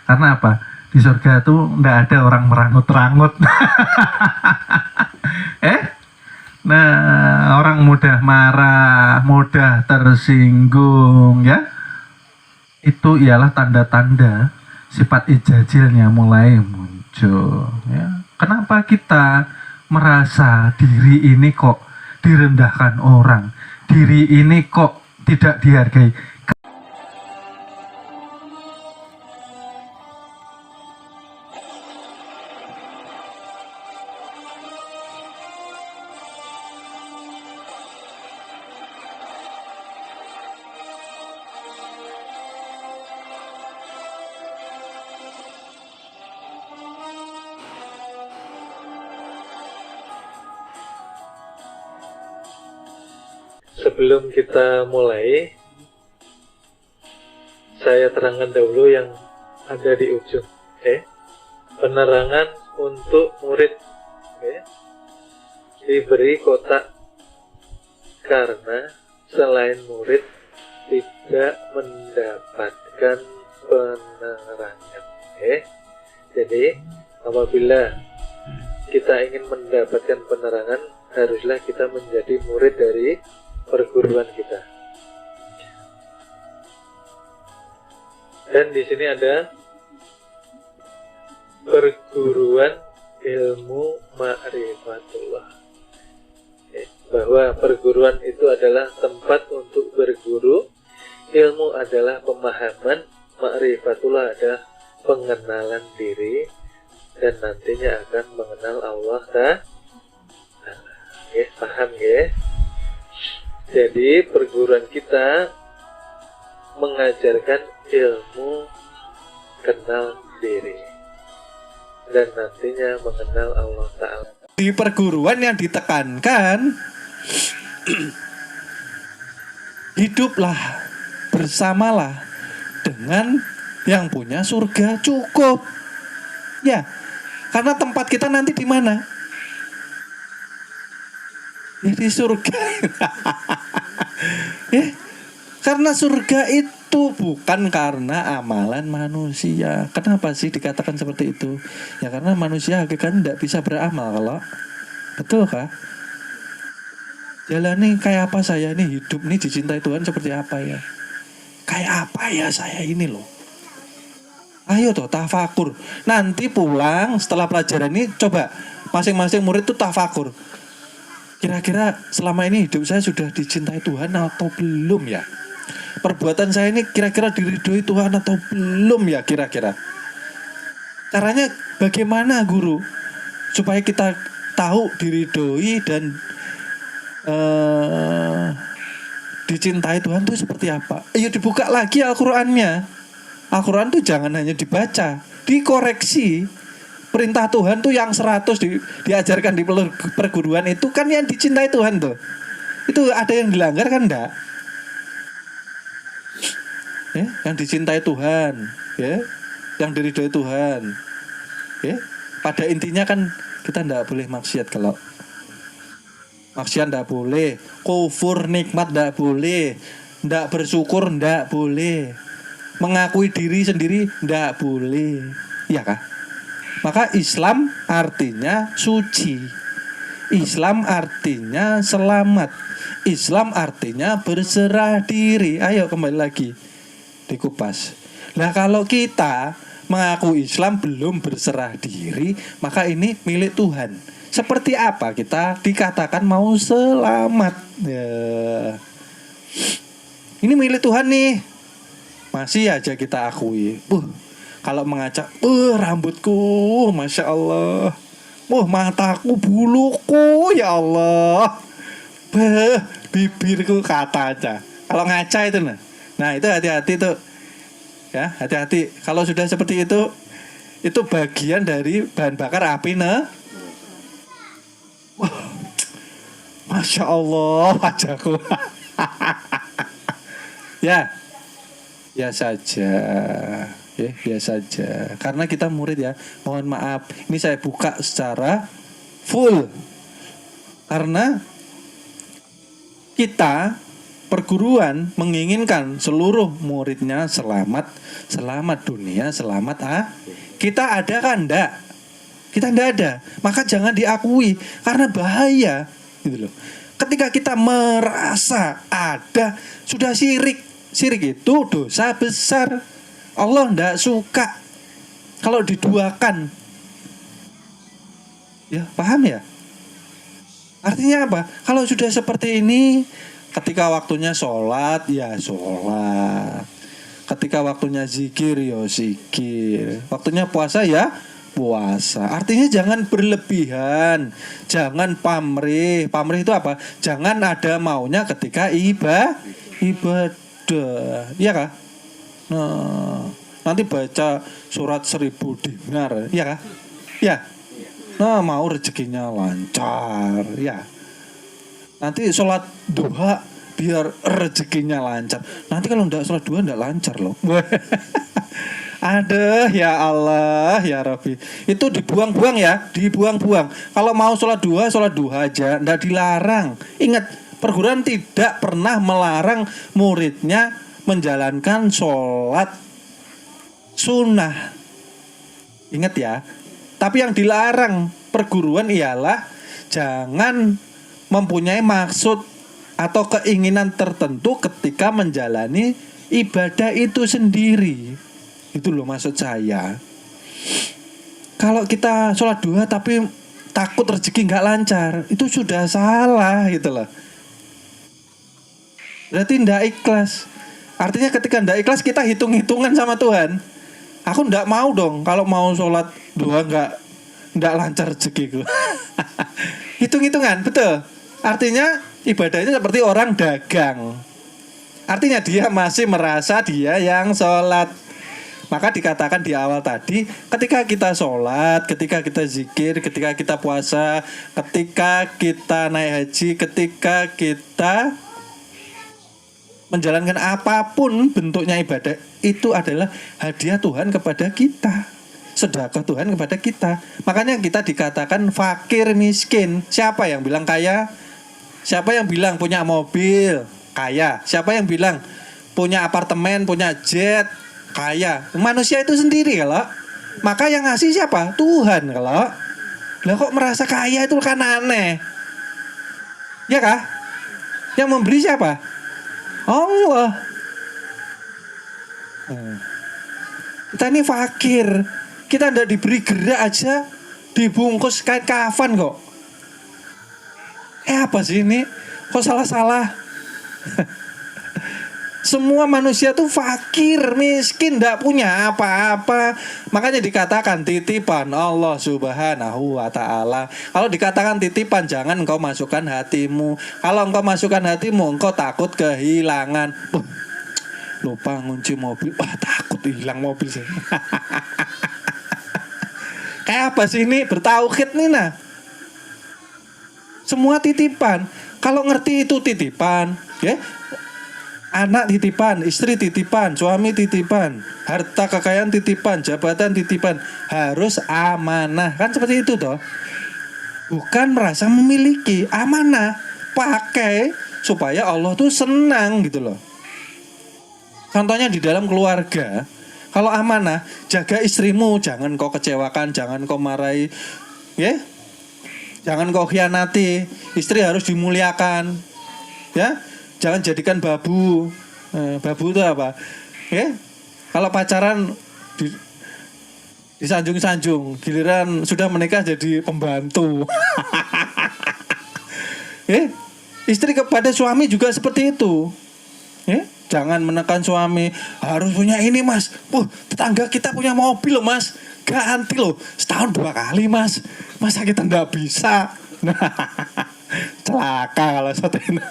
Karena apa? Di surga tuh nggak ada orang merangut-rangut. Nah, orang mudah marah, mudah tersinggung, ya. Itu ialah tanda-tanda sifat ijajilnya mulai muncul, ya. Kenapa kita merasa diri ini kok direndahkan orang, diri ini kok tidak dihargai? Sebelum kita mulai, saya terangkan dahulu yang ada di ujung. Penerangan untuk murid. Diberi kotak karena selain murid tidak mendapatkan penerangan. Jadi apabila kita ingin mendapatkan penerangan, haruslah kita menjadi murid dari perguruan kita. Dan di sini ada perguruan ilmu ma'rifatullah. Bahwa perguruan itu adalah tempat untuk berguru, ilmu adalah pemahaman, ma'rifatullah adalah pengenalan diri, dan nantinya akan mengenal Allah Ta'ala. Paham ya? Jadi perguruan kita mengajarkan ilmu kenal diri dan nantinya mengenal Allah Ta'ala. Di perguruan yang ditekankan hiduplah bersamalah dengan yang punya surga cukup. Ya, karena tempat kita nanti di mana? Di surga. Karena surga itu bukan karena amalan manusia. Kenapa sih dikatakan seperti itu? Ya karena manusia hakikatnya tidak bisa beramal kalau. Betul kah? Jalan nih kayak apa saya nih, hidup nih dicintai Tuhan seperti apa ya? Kayak apa ya saya ini loh? Ayo toh tafakur. Nanti pulang setelah pelajaran ini coba masing-masing murid tuh tafakur. Kira-kira selama ini hidup saya sudah dicintai Tuhan atau belum ya? Perbuatan saya ini kira-kira diridhoi Tuhan atau belum ya kira-kira? Caranya bagaimana guru? Supaya kita tahu diridhoi dan dicintai Tuhan itu seperti apa? Ayo dibuka lagi Al-Qurannya. Al-Quran tuh jangan hanya dibaca, dikoreksi. Perintah Tuhan tuh yang 100 diajarkan di perguruan itu kan yang dicintai Tuhan tuh. Itu ada yang dilanggar kan enggak? Yang dicintai Tuhan, ya, yang diridhoi Tuhan. Pada intinya kan kita enggak boleh maksiat. Kalau maksiat enggak boleh, kufur nikmat enggak boleh, enggak bersyukur enggak boleh, mengakui diri sendiri enggak boleh. Iya kah? Maka Islam artinya suci. Islam artinya selamat. Islam artinya berserah diri. Ayo kembali lagi dikupas. Nah kalau kita mengaku Islam belum berserah diri, maka ini milik Tuhan. Seperti apa kita dikatakan mau selamat? Ya. Ini milik Tuhan nih. Masih aja kita akui. Kalau mengacak, rambutku, Masya Allah. Mataku, buluku, ya Allah. Bibirku, kata aja. Kalau ngaca itu, nah itu hati-hati tuh. Ya, hati-hati. Kalau sudah seperti itu bagian dari bahan bakar api, Masya Allah, wajahku. Ya saja. Biasa saja. Karena kita murid ya. Mohon maaf. Ini saya buka secara full. Karena kita perguruan menginginkan seluruh muridnya selamat dunia, selamat kita ada kan enggak? Kita enggak ada. Maka jangan diakui karena bahaya gitu loh. Ketika kita merasa ada, sudah syirik. Syirik itu dosa besar. Allah enggak suka kalau diduakan. Ya, paham ya? Artinya apa? Kalau sudah seperti ini, ketika waktunya sholat, ya sholat. Ketika waktunya zikir, ya zikir. Waktunya puasa, ya puasa. Artinya jangan berlebihan. Jangan pamrih. Pamrih itu apa? Jangan ada maunya ketika ibadah. Iya kah? Nah, nanti baca surat 1000 dinar. Iya kah? Ya. Nah, mau rezekinya lancar. Ya. Nanti sholat duha biar rezekinya lancar. Nanti kalau enggak sholat duha enggak lancar loh. Aduh ya Allah ya Rabbi. Itu dibuang-buang ya, dibuang-buang. Kalau mau sholat duha aja, enggak dilarang. Ingat, perguruan tidak pernah melarang muridnya menjalankan sholat sunnah. Ingat ya. Tapi yang dilarang perguruan ialah jangan mempunyai maksud atau keinginan tertentu ketika menjalani ibadah itu sendiri. Itu loh maksud saya. Kalau kita sholat duha tapi takut rezeki nggak lancar, itu sudah salah gitu loh. Berarti ndak ikhlas. Artinya ketika ndak ikhlas kita hitung-hitungan sama Tuhan. Aku ndak mau dong kalau mau sholat duha ndak lancar rezekiku. Hitung-hitungan, betul. Artinya ibadah itu seperti orang dagang. Artinya dia masih merasa dia yang sholat. Maka dikatakan di awal tadi, ketika kita sholat, ketika kita zikir, ketika kita puasa, ketika kita naik haji, ketika kita menjalankan apapun bentuknya ibadah, itu adalah hadiah Tuhan kepada kita, sedekah Tuhan kepada kita. Makanya kita dikatakan fakir miskin. Siapa yang bilang kaya? Siapa yang bilang punya mobil? Kaya. Siapa yang bilang punya apartemen, punya jet? Kaya. Manusia itu sendiri kalau. Maka yang ngasih siapa? Tuhan kalau. Lah kok merasa kaya itu kan aneh. Ya kah? Yang memberi siapa? Allah. Kita ini fakir. Kita tidak diberi gerak aja, dibungkus kain kafan kok. Apa sih ini? Kok salah-salah? Semua manusia tuh fakir, miskin, tidak punya apa-apa. Makanya dikatakan titipan Allah Subhanahu wa ta'ala. Kalau dikatakan titipan, jangan engkau masukkan hatimu. Kalau engkau masukkan hatimu, engkau takut kehilangan. Lupa ngunci mobil. Wah, takut hilang mobil sih. Kayak apa sih ini? Bertauhid nih nah. Semua titipan. Kalau ngerti itu titipan, ya. Anak titipan, istri titipan, suami titipan, harta kekayaan titipan, jabatan titipan, harus amanah. Kan seperti itu toh. Bukan merasa memiliki, amanah, pakai supaya Allah tuh senang gitu loh. Contohnya di dalam keluarga, kalau amanah, jaga istrimu, jangan kau kecewakan, jangan kau marahi, ya. Jangan kau khianati, istri harus dimuliakan, ya. Jangan jadikan babu. Babu itu apa? Ya? Kalau pacaran disanjung-sanjung, giliran sudah menikah jadi pembantu. Istri kepada suami juga seperti itu. Jangan menekan suami, harus punya ini mas. Tetangga kita punya mobil loh mas, ganti loh, setahun 2 kali mas. Masa kita nggak bisa? Celaka kalau seperti itu.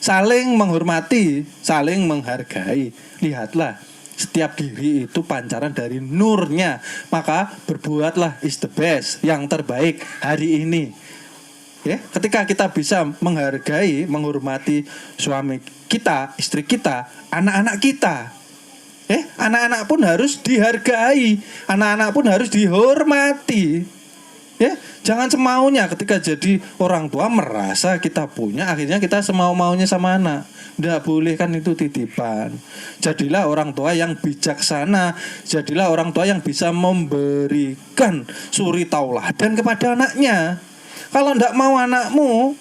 Saling menghormati, saling menghargai. Lihatlah, setiap diri itu pancaran dari nurnya. Maka berbuatlah is the best, yang terbaik hari ini. Ketika kita bisa menghargai, menghormati suami kita, istri kita, anak-anak kita. Anak-anak pun harus dihargai, anak-anak pun harus dihormati. Ya, jangan semaunya ketika jadi orang tua merasa kita punya, akhirnya kita semau-maunya sama anak. Nggak boleh kan, itu titipan. Jadilah orang tua yang bijaksana, jadilah orang tua yang bisa memberikan suri tauladan kepada anaknya. Kalau nggak mau anakmu,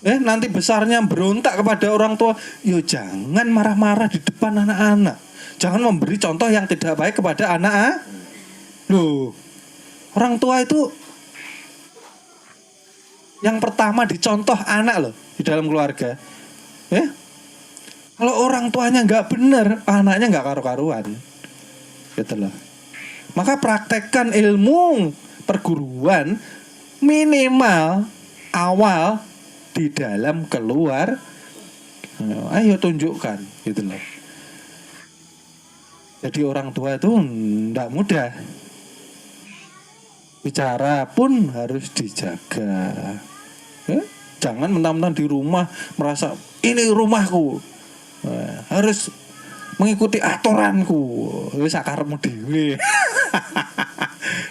nanti besarnya berontak kepada orang tua, yo jangan marah-marah di depan anak-anak. Jangan memberi contoh yang tidak baik kepada anak. Loh, orang tua itu yang pertama dicontoh anak loh di dalam keluarga. Kalau orang tuanya nggak benar, anaknya nggak karu-karuan. Gitu loh. Maka praktekkan ilmu perguruan minimal awal di dalam keluar. Ayo tunjukkan, gitu loh. Jadi orang tua itu nggak mudah. Bicara pun harus dijaga. Jangan mentang-mentang di rumah merasa ini rumahku, harus mengikuti aturanku. Wis sakarepmu dhewe.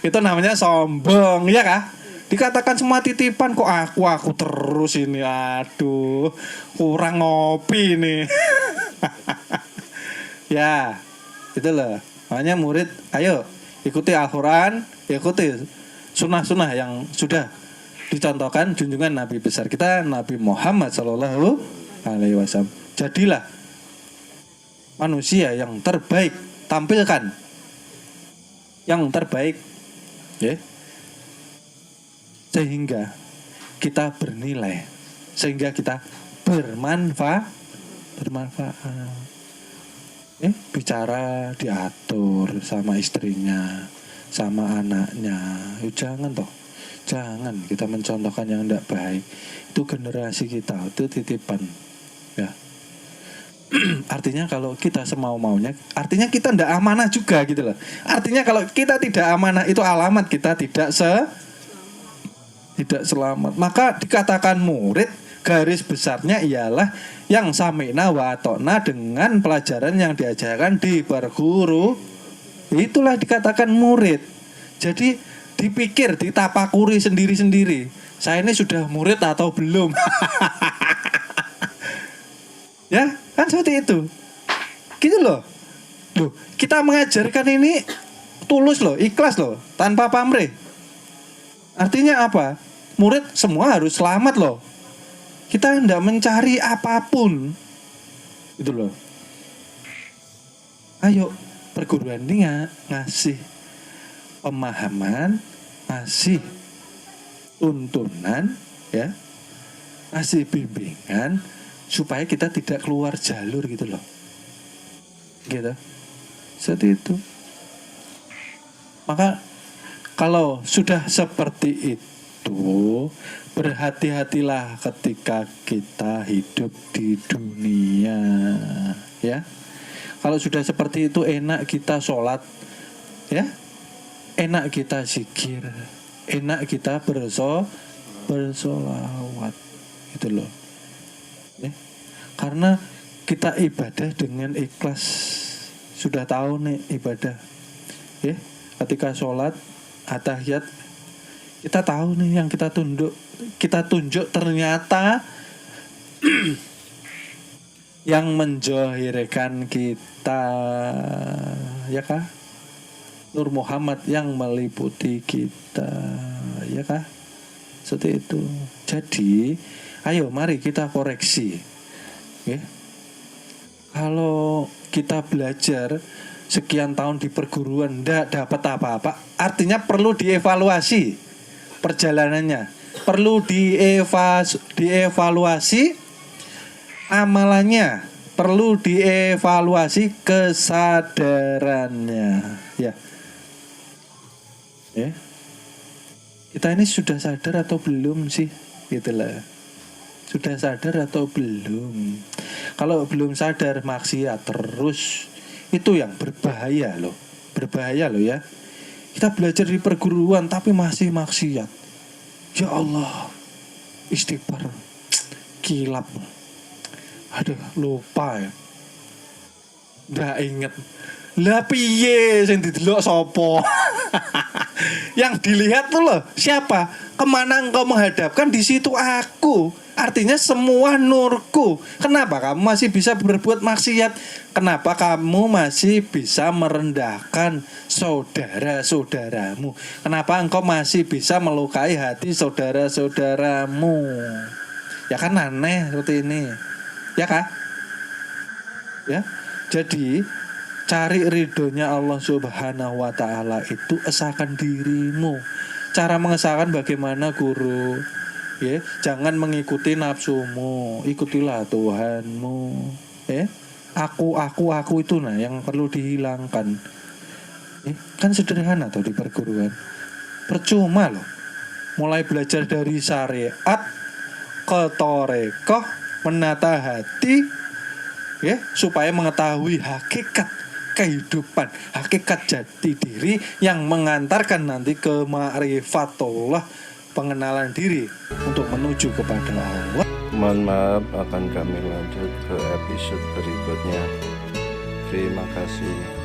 Itu namanya sombong, ya kah? Dikatakan semua titipan kok aku terus ini. Aduh, kurang ngopi nih. Ya, itu loh. Makanya murid, ayo ikuti Al-Quran, ikuti sunnah-sunnah yang sudah dicontohkan junjungan Nabi besar kita, Nabi Muhammad SAW. Jadilah manusia yang terbaik, tampilkan yang terbaik, ya, sehingga kita bernilai, sehingga kita bermanfaat. Bicara diatur sama istrinya, sama anaknya. Jangan kita mencontohkan yang tidak baik. Itu generasi kita, itu titipan, ya. Artinya kalau kita semau-maunya, artinya kita tidak amanah juga, gitu loh. Artinya kalau kita tidak amanah, itu alamat kita tidak selamat. Maka dikatakan murid, garis besarnya ialah yang sami'na wa ata'na dengan pelajaran yang diajarkan di perguru. Itulah dikatakan murid. Jadi dipikir, ditapakuri sendiri-sendiri. Saya ini sudah murid atau belum? Ya, kan seperti itu. Gitu loh. Loh, kita mengajarkan ini tulus loh, ikhlas loh, tanpa pamrih. Artinya apa? Murid semua harus selamat loh. Kita tidak mencari apapun. Itu loh. Ayo, perguruan ini ngasih pemahaman, ngasih tuntunan, ya, ngasih bimbingan supaya kita tidak keluar jalur, gitu loh. Gitu. Seperti itu. Maka kalau sudah seperti itu, berhati-hatilah ketika kita hidup di dunia, ya. Kalau sudah seperti itu, enak kita sholat, ya, enak kita zikir, enak kita bersolawat, gitu loh, ya. Karena kita ibadah dengan ikhlas, sudah tahu nih ibadah, ya. Ketika sholat, atahiyat, kita tahu nih yang kita tunjuk ternyata yang menjohirkan kita, ya kah? Nur Muhammad yang meliputi kita, ya kah? Seperti itu. Jadi, ayo mari kita koreksi, ya. Kalau kita belajar sekian tahun di perguruan tidak dapat apa-apa, artinya perlu dievaluasi perjalanannya, perlu dievaluasi amalannya, perlu dievaluasi kesadarannya, ya. Ya. Kita ini sudah sadar atau belum sih? Gitulah. Sudah sadar atau belum? Kalau belum sadar maksiat terus, itu yang berbahaya loh. Berbahaya loh, ya. Kita belajar di perguruan tapi masih maksiat. Ya Allah, istighfar, kilap. Aduh, lupa ya. Nggak inget. Lah piye sing didelok sapa? Yang dilihat tuh loh siapa? Kemana engkau menghadapkan, di situ aku. Artinya semua nurku. Kenapa kamu masih bisa berbuat maksiat? Kenapa kamu masih bisa merendahkan saudara-saudaramu? Kenapa engkau masih bisa melukai hati saudara-saudaramu? Ya kan aneh seperti ini. Ya kah? Ya. Jadi cari ridhonya Allah Subhanahu wa ta'ala itu esakan dirimu. Cara mengesahkan bagaimana, guru? Ya, jangan mengikuti nafsumu, ikutilah Tuhanmu. Ya, aku itu nah yang perlu dihilangkan. Kan sederhana tuh di perguruan. Percuma loh. Mulai belajar dari syariat ke torekoh, menata hati, ya, supaya mengetahui hakikat kehidupan, hakikat jati diri yang mengantarkan nanti ke ma'rifatullah, pengenalan diri untuk menuju kepada Allah. Mohon maaf, akan kami lanjut ke episode berikutnya. Terima kasih.